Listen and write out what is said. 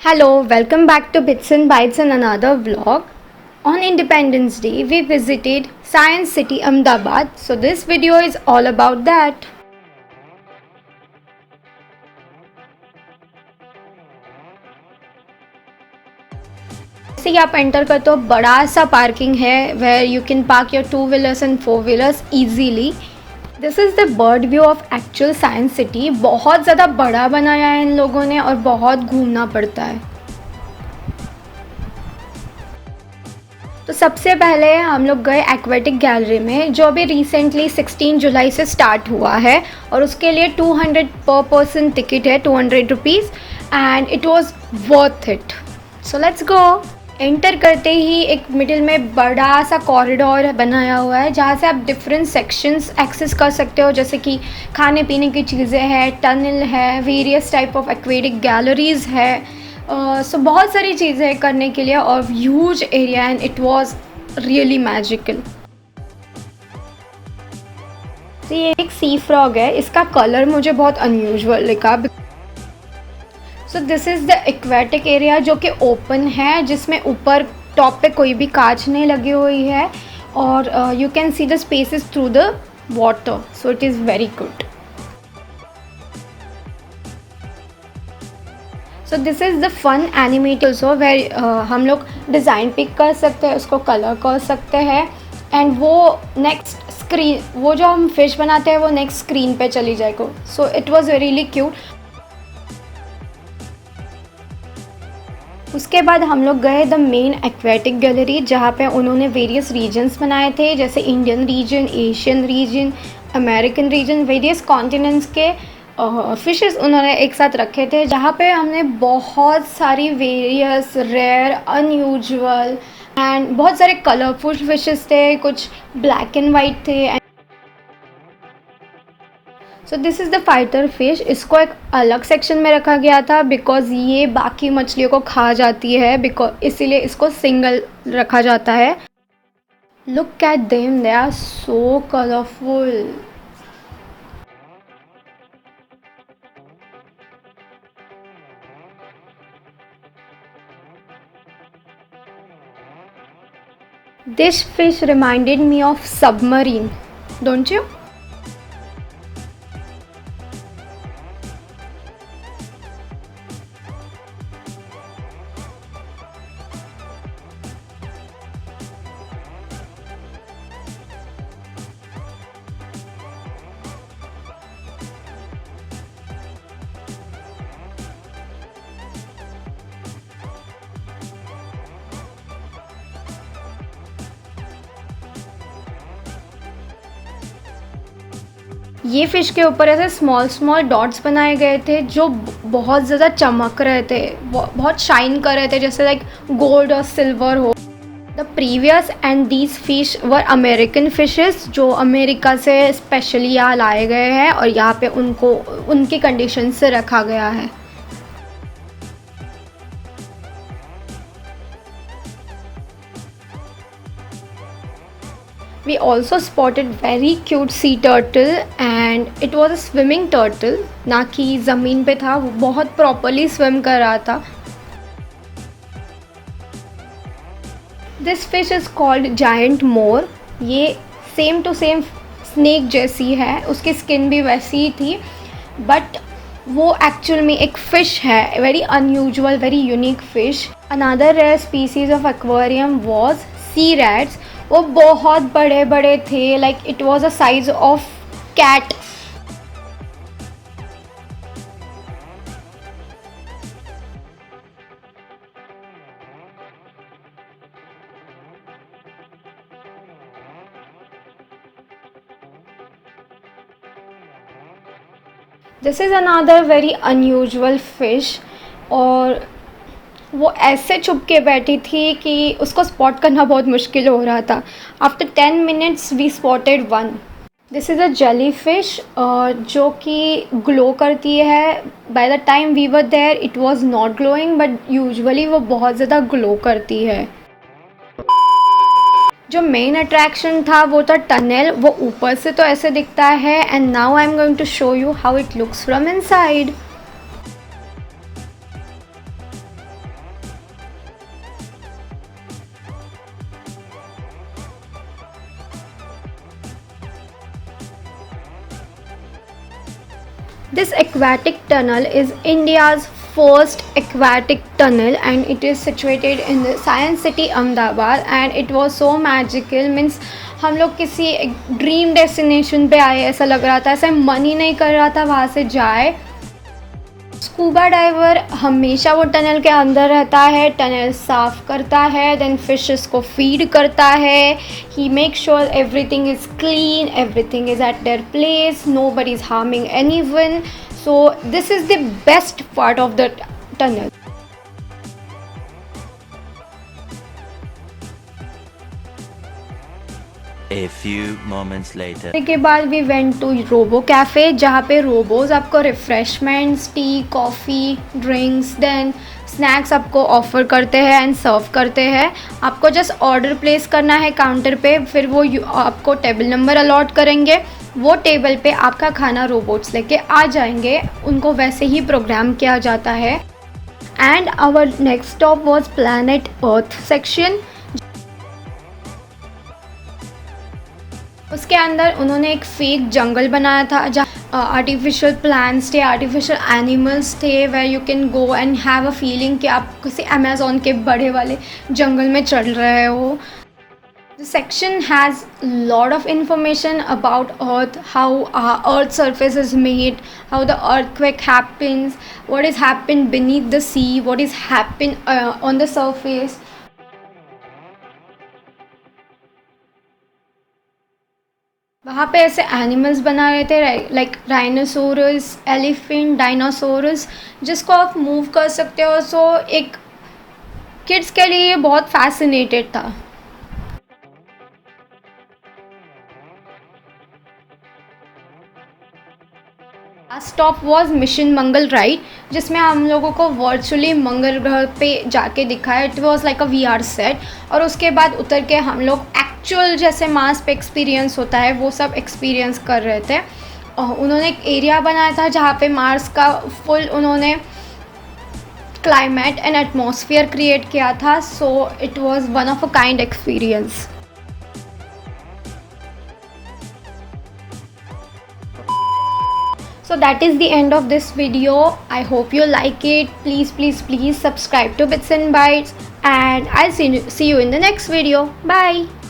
Hello, welcome back to Bits and Bytes and another vlog. On Independence Day, we visited Science City Ahmedabad. So this video is all about that. जैसे ही आप enter करते हो बड़ा सा parking है where you can park your 2 wheelers and 4 wheelers easily. This is the bird view of actual science city. बहुत ज़्यादा बड़ा बनाया है इन लोगों ने और बहुत घूमना पड़ता है. तो सबसे पहले हम लोग गए एक्वेटिक गैलरी में जो अभी रिसेंटली 16 जुलाई से स्टार्ट हुआ है और उसके लिए 200 पर पर्सन टिकट है, 200 rupees, and it was worth it. So let's go. Enter करते ही एक मिडिल में बड़ा सा कॉरिडोर बनाया हुआ है जहाँ से आप डिफरेंट सेक्शंस एक्सेस कर सकते हो, जैसे कि खाने पीने की चीज़ें हैं, टनल है, various type of aquatic galleries है. सो बहुत सारी चीज़ें करने के लिए और huge area and it was really magical. तो ये एक सी फ्रॉग है, इसका कलर मुझे बहुत अनयूजुअल लगा. सो this is the aquatic area जो कि ओपन है, जिसमें ऊपर टॉप पे कोई भी कांच नहीं लगी हुई है और you can see the spaces through the water. So it is very good. So this is the fun animated so where हम लोग डिज़ाइन पिक कर सकते हैं, उसको कलर कर सकते हैं एंड वो नेक्स्ट स्क्रीन, वो जो हम फिश बनाते हैं वो नेक्स्ट स्क्रीन पे चली जाएगी. So it was really cute. उसके बाद हम लोग गए द मेन एक्वेटिक गैलरी जहाँ पे उन्होंने वेरियस रीजन्स बनाए थे, जैसे Indian reason, Asian region, American region, various continents के फिशेस उन्होंने एक साथ रखे थे, जहाँ पे हमने बहुत सारी वेरियस रेयर, अनयूजुअल एंड बहुत सारे कलरफुल फिशेस थे, कुछ ब्लैक एंड वाइट थे. सो this is the fighter fish. इसको एक अलग सेक्शन में रखा गया था बिकॉज़ ये बाकी मछलियों को खा जाती है, बिकॉज इसीलिए इसको सिंगल रखा जाता है. Look at them, they are so colourful. This fish reminded me of submarine, don't you? ये फ़िश के ऊपर ऐसे स्मॉल स्मॉल डॉट्स बनाए गए थे जो बहुत ज़्यादा चमक रहे थे, बहुत शाइन कर रहे थे, जैसे लाइक गोल्ड और सिल्वर हो. The previous and these fish were American fishes जो अमेरिका से स्पेशली यहाँ लाए गए हैं और यहाँ पे उनको उनकी कंडीशन से रखा गया है. We also spotted very cute sea turtle and it was a swimming turtle, ना कि ज़मीन पे था, वो बहुत properly swim कर रहा था. This fish is called giant moor. ये सेम टू सेम स्नेक जैसी है, उसकी स्किन भी वैसी ही थी, बट वो एक्चुअल में एक फ़िश है, very unusual, very unique fish. Another rare species of aquarium was sea rats. वो बहुत बड़े बड़े थे, like it was a size of cat. This is another very unusual fish और वो ऐसे छुप के बैठी थी कि उसको स्पॉट करना बहुत मुश्किल हो रहा था. After 10 minutes we spotted one. This is a jelly fish जो कि ग्लो करती है. By the time we were there it was not glowing, but usually वो बहुत ज़्यादा ग्लो करती है. जो मेन अट्रैक्शन था वो था टनल. वो ऊपर से तो ऐसे दिखता है and now I am going to show you how it looks from inside. This aquatic tunnel is India's first aquatic tunnel and it is situated in the Science City Ahmedabad and it was so magical means हम लोग किसी dream destination पे आए ऐसा लग रहा था, ऐसा मन ही नहीं कर रहा था वहाँ से जाए। स्कूबा डाइवर हमेशा वो टनल के अंदर रहता है, टनल साफ़ करता है, देन फिशेस को फीड करता है, he make sure everything is clean, everything is at their place, nobody is harming anyone, so this is the best part of the tunnel. A few moments later. के बाद we went to robo cafe जहाँ पे robos आपको refreshments, tea, coffee, drinks then snacks आपको offer करते हैं and serve करते हैं। आपको जस्ट ऑर्डर प्लेस करना है काउंटर पे, फिर वो आपको टेबल नंबर अलॉट करेंगे, वो टेबल पे आपका खाना रोबोट्स लेके आ जाएंगे, उनको वैसे ही प्रोग्राम किया जाता है। And our next stop was planet earth section. उसके अंदर उन्होंने एक फेक जंगल बनाया था जहाँ आर्टिफिशियल प्लांट्स थे, आर्टिफिशियल एनिमल्स थे, where you can go and have a feeling कि आप किसी अमेज़ॉन के बड़े वाले जंगल में चल रहे हो। The section has lot of information about Earth, how Earth's surface is made, how the earthquake happens, what is happened beneath the sea, what is happened on the surface. वहाँ पे ऐसे एनिमल्स बना रहे थे लाइक राइनोसोरस, एलिफेंट, डायनासोरस जिसको आप move कर सकते हो। सो एक किड्स के लिए ये बहुत फैसिनेटेड था। Stop was mission Mangal ride जिसमें हम लोगों को वर्चुअली मंगल ग्रह पे जाके दिखाया। It was like a VR set और उसके बाद उतर के हम लोग एक्चुअल जैसे मार्स पे एक्सपीरियंस होता है वो सब एक्सपीरियंस कर रहे थे। उन्होंने एक एरिया बनाया था जहाँ पे मार्स का फुल उन्होंने क्लाइमेट एंड एटमॉस्फेयर क्रिएट किया था। So it was one of a kind experience. So that is the end of this video. I hope you like it. Please subscribe to Bits and Bytes and I'll see you in the next video. Bye.